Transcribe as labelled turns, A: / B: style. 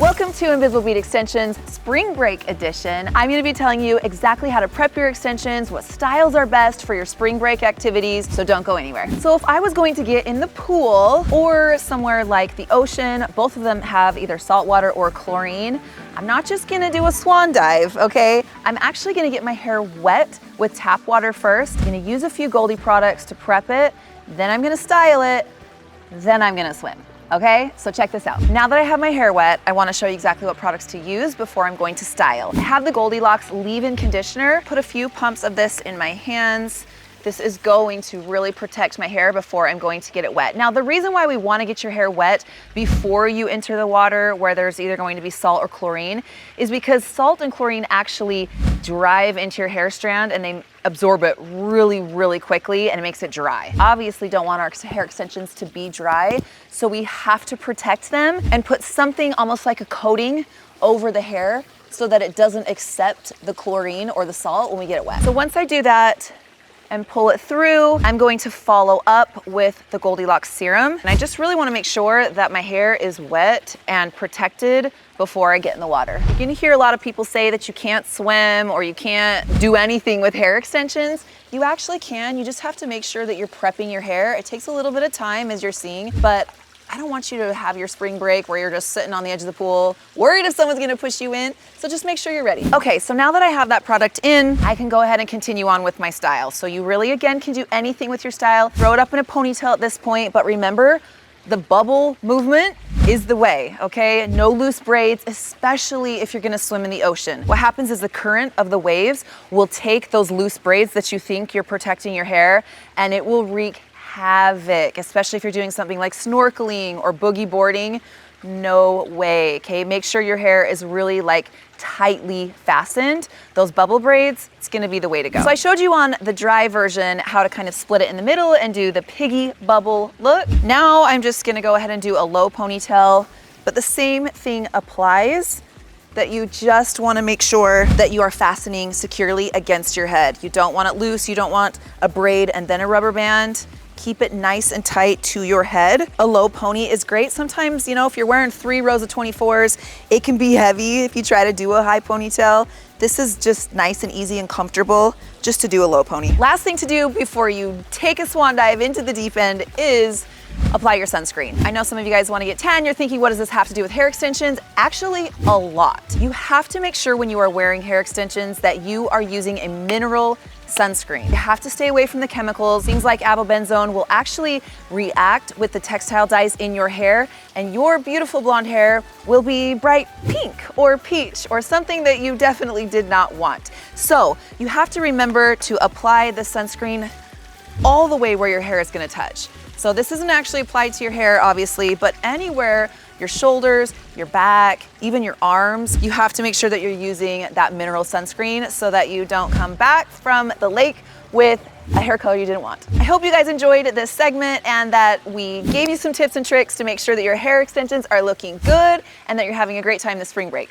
A: Welcome to Invisible Bead Extensions Spring Break Edition. I'm going to be telling you exactly how to prep your extensions, what styles are best for your spring break activities, so don't go anywhere. So if I was going to get in the pool or somewhere like the ocean, both of them have either salt water or chlorine. I'm not just going to do a swan dive, okay? I'm actually going to get my hair wet with tap water first. I'm going to use a few Goldie products to prep it, then I'm going to style it, then I'm going to swim. Okay, so check this out. Now that I have my hair wet, I want to show you exactly what products to use before I'm going to style. I have the Goldilocks leave-in conditioner. Put a few pumps of this in my hands. This is going to really protect my hair before I'm going to get it wet. Now, the reason why we want to get your hair wet before you enter the water where there's either going to be salt or chlorine is because salt and chlorine actually drive into your hair strand and they absorb it really, really quickly and it makes it dry. Obviously don't want our hair extensions to be dry, so we have to protect them and put something almost like a coating over the hair so that it doesn't accept the chlorine or the salt when we get it wet. So once I do that, and pull it through, I'm going to follow up with the Goldilocks serum. And I just really want to make sure that my hair is wet and protected before I get in the water. You're going to hear a lot of people say that you can't swim or you can't do anything with hair extensions. You actually can. You just have to make sure that you're prepping your hair. It takes a little bit of time, as you're seeing, but I don't want you to have your spring break where you're just sitting on the edge of the pool, worried if someone's gonna push you in. So just make sure you're ready. Okay, so now that I have that product in, I can go ahead and continue on with my style. So you really, again, can do anything with your style. Throw it up in a ponytail at this point, but remember, the bubble movement is the way, okay? No loose braids, especially if you're gonna swim in the ocean. What happens is the current of the waves will take those loose braids that you think you're protecting your hair, and it will wreak havoc, especially if you're doing something like snorkeling or boogie boarding. No way, okay? Make sure your hair is really like tightly fastened. Those bubble braids, it's gonna be the way to go. So I showed you on the dry version how to kind of split it in the middle and do the piggy bubble look. Now I'm just gonna go ahead and do a low ponytail, but the same thing applies, that you just wanna make sure that you are fastening securely against your head. You don't want it loose, you don't want a braid and then a rubber band. Keep it nice and tight to your head. A low pony is great. Sometimes, you know, if you're wearing 3 rows of 24s, it can be heavy if you try to do a high ponytail. This is just nice and easy and comfortable just to do a low pony. Last thing to do before you take a swan dive into the deep end is apply your sunscreen. I know some of you guys want to get tan. You're thinking, what does this have to do with hair extensions? Actually, a lot. You have to make sure when you are wearing hair extensions that you are using a mineral sunscreen. You have to stay away from the chemicals. Things like avobenzone will actually react with the textile dyes in your hair, and your beautiful blonde hair will be bright pink or peach or something that you definitely did not want. So you have to remember to apply the sunscreen all the way where your hair is going to touch. So this isn't actually applied to your hair, obviously, but anywhere, your shoulders, your back, even your arms, you have to make sure that you're using that mineral sunscreen so that you don't come back from the lake with a hair color you didn't want. I hope you guys enjoyed this segment and that we gave you some tips and tricks to make sure that your hair extensions are looking good and that you're having a great time this spring break.